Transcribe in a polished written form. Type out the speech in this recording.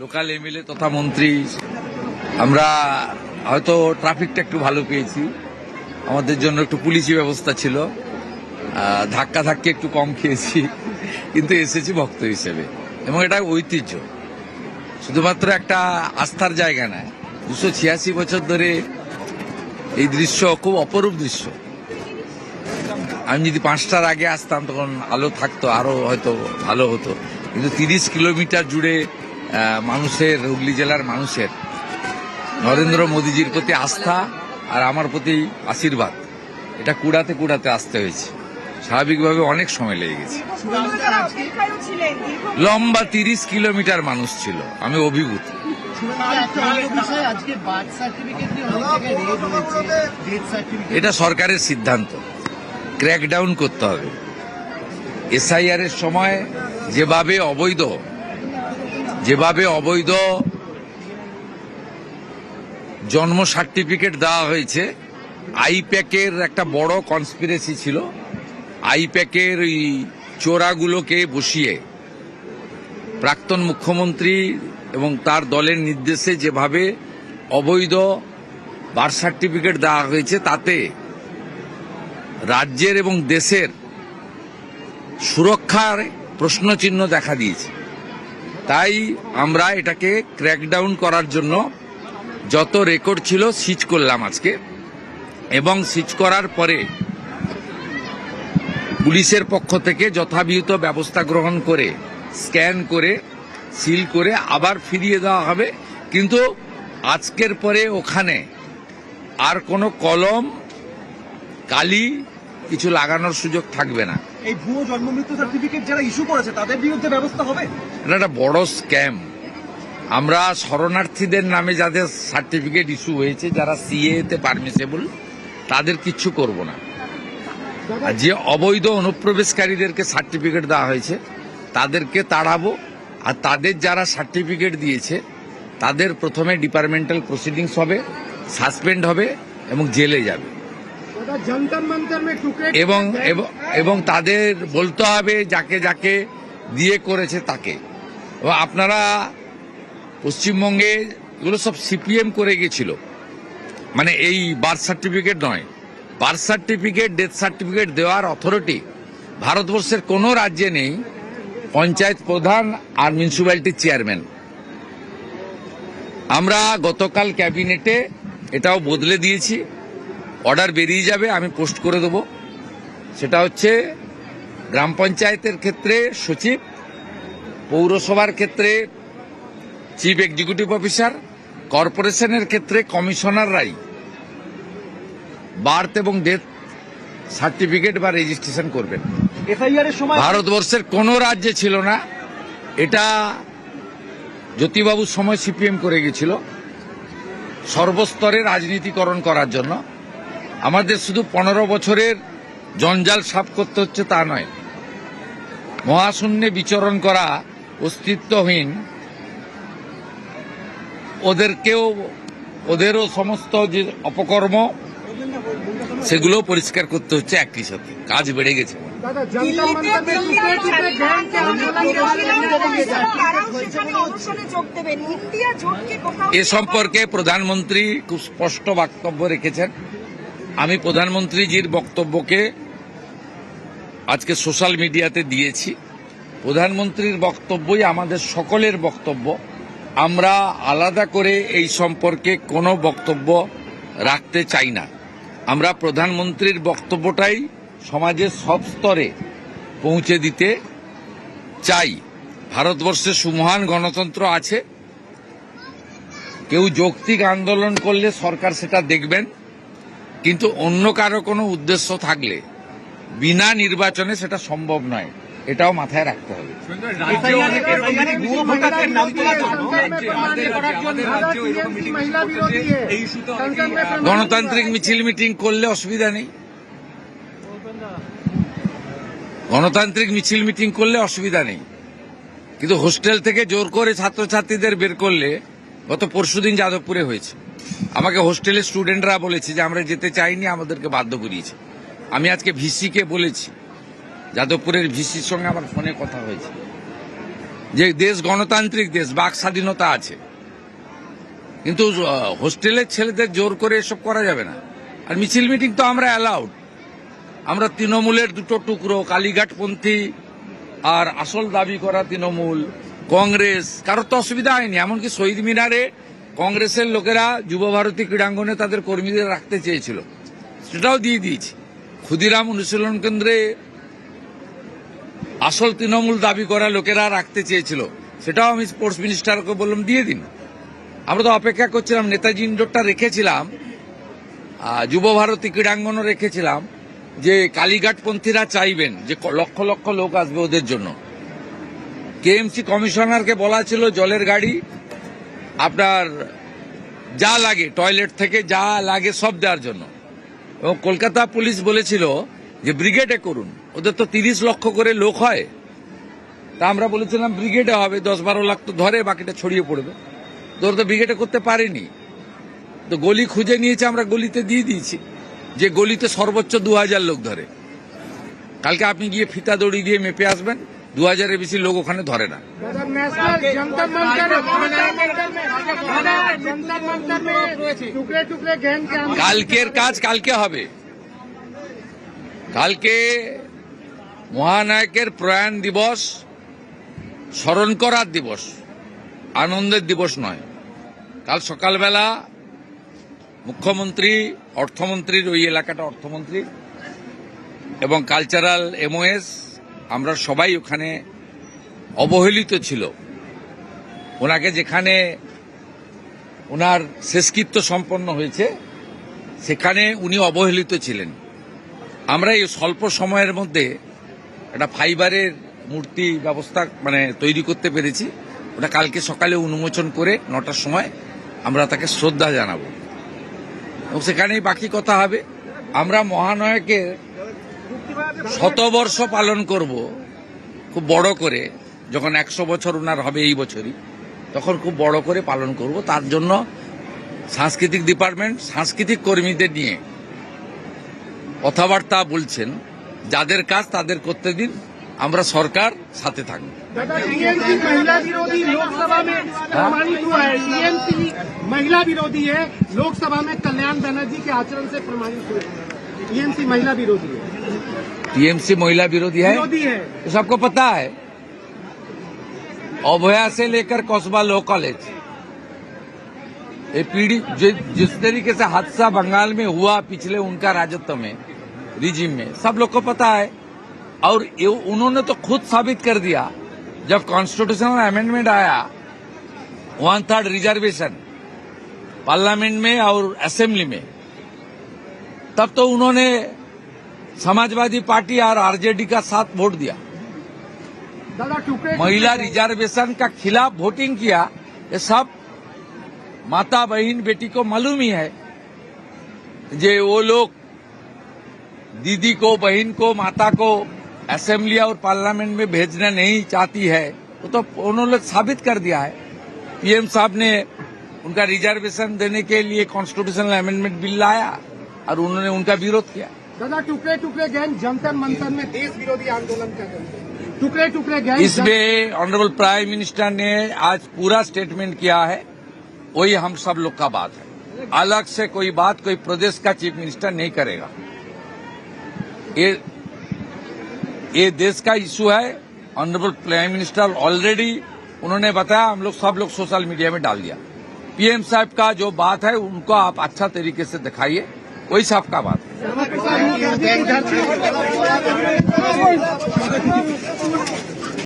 Local MLA তথা মন্ত্রী আমরা হয়তো ট্রাফিকটা একটু ভালো পেয়েছি, আমাদের জন্য একটু পুলিশি ব্যবস্থা ছিল, ধাক্কা একটু কম খেয়েছি, কিন্তু এসেছি ভক্ত হিসেবে এবং এটা ঐতিহ্য, শুধুমাত্র একটা আস্থার জায়গা নয়। 286 বছর ধরে এই দৃশ্য খুব অপরূপ দৃশ্য। আমি যদি 5টার আগে আসতাম তখন আলো থাকতো, আরো হয়তো ভালো হতো, কিন্তু 30 কিলোমিটার জুড়ে মানুষের, হুগলি জেলার মানুষের নরেন্দ্র মোদীজির প্রতি আস্থা আর আমার প্রতি আশীর্বাদ, এটা কুড়াতে আসতে হয়েছে। স্বাভাবিকভাবে অনেক সময় লেগে গেছে। লম্বা 30 কিলোমিটার মানুষ ছিল, আমি অভিভূত। এটা সরকারের সিদ্ধান্ত, ক্র্যাকডাউন করতে হবে। এসআইআর এর সময় যেভাবে অবৈধ জন্ম সার্টিফিকেট দেওয়া হয়েছে, আইপ্যাকের একটা বড় কনস্পিরেসি ছিল। আইপ্যাকের ওই চোরাগুলোকে বসিয়ে প্রাক্তন মুখ্যমন্ত্রী এবং তার দলের নির্দেশে যেভাবে অবৈধ বার্থ সার্টিফিকেট দেওয়া হয়েছে, তাতে রাজ্যের এবং দেশের সুরক্ষার প্রশ্নচিহ্ন দেখা দিয়েছে। তাই আমরা এটাকে ক্র্যাকডাউন করার জন্য যত রেকর্ড ছিল সিজ করলাম আজকে, এবং সিজ করার পরে পুলিশের পক্ষ থেকে যথাবিহিত ব্যবস্থা গ্রহণ করে স্ক্যান করে সিল করে আবার ফিরিয়ে দেওয়া হবে। কিন্তু আজকের পরে ওখানে আর কোনো কলম, কালি কিছু লাগানোর সুযোগ থাকবে না। এই ভুয়ো জন্ম মৃত্যু সার্টিফিকেট যারা ইস্যু করেছে তাদের বিরুদ্ধে ব্যবস্থা হবে। এটা একটা বড় স্ক্যাম। আমরা শরণার্থীদের নামে যাদের সার্টিফিকেট ইস্যু হয়েছে, যারা সিএতে পারমিসেবল, তাদের কিচ্ছু করব না। আর যে অবৈধ অনুপ্রবেশকারীদেরকে সার্টিফিকেট দেওয়া হয়েছে তাদেরকে তাড়াবো। আর তাদের যারা সার্টিফিকেট দিয়েছে তাদের প্রথমে ডিপার্টমেন্টাল প্রসিডিংস হবে, সাসপেন্ড হবে এবং জেলে যাবে। এবং তাদের বলতে হবে যাকে যাকে দিয়ে করেছে তাকে। এবং আপনারা পশ্চিমবঙ্গে এগুলো সব সিপিএম করে গেছিল, মানে এই বার্থ সার্টিফিকেট নয়, বার্থ সার্টিফিকেট, ডেথ সার্টিফিকেট দেওয়ার অথরিটি ভারতবর্ষের কোনো রাজ্যে নেই। পঞ্চায়েত প্রধান আর মিউনিসিপ্যালিটির চেয়ারম্যান। আমরা গতকাল ক্যাবিনেটে এটাও বদলে দিয়েছি, অর্ডার বেরিয়ে যাবে, আমি পোস্ট করে দেব। সেটা হচ্ছে গ্রাম পঞ্চায়েতের ক্ষেত্রে সচিব, পৌরসভার ক্ষেত্রে চিফ এক্সিকিউটিভ অফিসার, কর্পোরেশনের ক্ষেত্রে কমিশনাররাই বার্থ এবং ডেথ সার্টিফিকেট বা রেজিস্ট্রেশন করবেন। ভারতবর্ষের কোন রাজ্যে ছিল না। এটা জ্যোতিবাবুর সময় সিপিএম করে গেছিল সর্বস্তরে রাজনীতিকরণ করার জন্য। আমাদের শুধু 15 বছরের জঞ্জাল সাফ করতে হচ্ছে তা নয়, মহাশূন্যে বিচরণ করা অস্তিত্বহীন ওদেরও সমস্ত যে অপকর্ম সেগুলো পরিষ্কার করতে হচ্ছে। একই সাথে কাজ বেড়ে গেছে। এ সম্পর্কে প্রধানমন্ত্রী খুব স্পষ্ট বক্তব্য রেখেছেন। আমি প্রধানমন্ত্রীজির বক্তব্যকে আজকে সোশ্যাল মিডিয়াতে দিয়েছি। প্রধানমন্ত্রীর বক্তব্যই আমাদের সকলের বক্তব্য। আমরা আলাদা করে এই সম্পর্কে কোনো বক্তব্য রাখতে চাই না। আমরা প্রধানমন্ত্রীর বক্তব্যটাই সমাজের সব স্তরে পৌঁছে দিতে চাই। ভারতবর্ষে সুমহান গণতন্ত্র আছে। কেউ যৌক্তিক আন্দোলন করলে সরকার সেটা দেখবেন, কিন্তু অন্য কারো কোনো উদ্দেশ্য থাকলে বিনা নির্বাচনে সেটা সম্ভব নয়, এটাও মাথায় রাখতে হবে। গণতান্ত্রিক মিছিল মিটিং করলে অসুবিধা নেই, গণতান্ত্রিক মিছিল মিটিং করলে অসুবিধা নেই, কিন্তু হোস্টেল থেকে জোর করে ছাত্রছাত্রীদের বের করলে, গত পরশুদিন যাদবপুরে হয়েছে, আমাকে হোস্টেলের স্টুডেন্টরা বলেছে যে আমরা যেতে চাইনি, আমাদেরকে বাধ্য করিয়েছে। আমি আজকে ভিসিকে বলেছি, যাদবপুরের ভিসির সঙ্গে আমার ফোনে কথা হয়েছে, যে দেশ গণতান্ত্রিক দেশ, বাক স্বাধীনতা আছে, কিন্তু হোস্টেলের ছেলেদের জোর করে এসব করা যাবে না। আর মিছিল মিটিং তো আমরা অ্যালাউড। আমরা তৃণমূলের দুটো টুকরো, কালীঘাটপন্থী আর আসল দাবি করা তৃণমূল, কংগ্রেস, কারোর তো অসুবিধা হয়নি। এমনকি শহীদ মিনারে কংগ্রেসের লোকেরা যুবভারতী ক্রীড়াঙ্গনে তাদের কর্মীদের রাখতে চেয়েছিল, সেটাও দিয়ে দিয়েছি। ক্ষুদিরাম অনুশীলন কেন্দ্রে আসল তৃণমূল দাবি করা লোকেরা রাখতে চেয়েছিল, সেটাও আমি স্পোর্টস মিনিস্টারকে বললাম দিয়ে দিন। আমরা তো অপেক্ষা করছিলাম, নেতাজি ইন্ডোরটা রেখেছিলাম, যুবভারতী ক্রীড়াঙ্গনও রেখেছিলাম, যে কালীঘাটপন্থীরা চাইবেন যে লক্ষ লক্ষ লোক আসবে ওদের জন্য। কেএমসি কমিশনারকে বলা ছিল জলের গাড়ি, আপনার যা লাগে টয়লেট থেকে যা লাগে সব দেওয়ার জন্য। এবং কলকাতা পুলিশ বলেছিল যে ব্রিগেডে করুন, ওদের তো 30 লক্ষ করে লোক হয়। তা আমরা বলেছিলাম ব্রিগেডে হবে, 10-12 লাখ তো ধরে, বাকিটা ছড়িয়ে পড়বে। তো ওরা তো ব্রিগেডে করতে পারেনি, তো গলি খুঁজে নিয়েছে, আমরা গলিতে দিয়ে দিয়েছি, যে গলিতে সর্বোচ্চ 2000 লোক ধরে। কালকে আপনি গিয়ে ফিতা দড়ি দিয়ে মেপে আসবেন, 2000-এর বেশি লোক ওখানে ধরে না। কালকের কাজ কালকে হবে। কালকে মহানায়কের প্রয়াণ দিবস, স্মরণ করার দিবস, আনন্দের দিবস নয়। কাল সকালবেলা মুখ্যমন্ত্রী, অর্থমন্ত্রীর, ওই এলাকাটা অর্থমন্ত্রী এবং কালচারাল এমওএস, আমরা সবাই ওখানে অবহেলিত ছিল। ওনাকে যেখানে ওনার শেষকৃত্য সম্পন্ন হয়েছে সেখানে উনি অবহেলিত ছিলেন। আমরা এই স্বল্প সময়ের মধ্যে একটা ফাইবারের মূর্তি ব্যবস্থা তৈরি করতে পেরেছি। ওটা কালকে সকালে উন্মোচন করে 9টার সময় আমরা তাকে শ্রদ্ধা জানাবো এবং সেখানেই বাকি কথা হবে। আমরা মহানায়কের শতবর্ষ পালন করব খুব বড় করে, যখন 100 বছর ওনার হবে এই বছরই, তখন খুব বড় করে পালন করব। তার জন্য সাংস্কৃতিক ডিপার্টমেন্ট সাংস্কৃতিক কর্মীদের নিয়ে কথাবার্তা বলছেন, যাদের কাজ তাদের করতে দিন, আমরা সরকার সাথে থাকবো। टीएमसी महिला विरोधी लोकसभा में प्रमाणित हुआ है। टीएमसी महिला विरोधी है, लोकसभा में कल्याण बनर्जी के आचरण से प्रमाणित हुए। टीएमसी महिला विरोधी है, टीएमसी महिला विरोधी है, विरोधी है। तो सबको पता है। अभया से लेकर कस्बा लॉ कॉलेज, ये पीढ़ी जिस तरीके से हादसा बंगाल में हुआ पिछले उनका राजत्व में, रिजिम में, सब लोग को पता है। और उन्होंने तो खुद साबित कर दिया, जब कॉन्स्टिट्यूशनल अमेंडमेंट आया 1/3 रिजर्वेशन पार्लियामेंट में और असेंबली में, तब तो उन्होंने समाजवादी पार्टी और आरजेडी का साथ वोट दिया। महिला रिजर्वेशन का खिलाफ वोटिंग किया। ये सब माता बहन बेटी को मालूम ही है। जे वो लोग दीदी को, बहन को, माता को असेंबली और पार्लियामेंट में भेजना नहीं चाहती है, वो तो उन्होंने साबित कर दिया है। पीएम साहब ने उनका रिजर्वेशन देने के लिए कॉन्स्टिट्यूशनल अमेंडमेंट बिल लाया और उन्होंने उनका विरोध किया। दादा टुकड़े टुकड़े गैंग जंतर मंतर में देश विरोधी आंदोलन कर रहे हैं। टुकड़े टुकड़े गैंग, इसमें ऑनरेबल प्राइम मिनिस्टर ने आज पूरा स्टेटमेंट किया है, वही हम सब लोग का बात है। अलग से कोई बात कोई प्रदेश का चीफ मिनिस्टर नहीं करेगा। ये देश का इशू है। ऑनरेबल प्राइम मिनिस्टर ऑलरेडी उन्होंने बताया, हम लोग सब लोग सोशल मीडिया में डाल दिया। पीएम साहब का जो बात है उनको आप अच्छा तरीके से दिखाइए, वही साहब का बात है।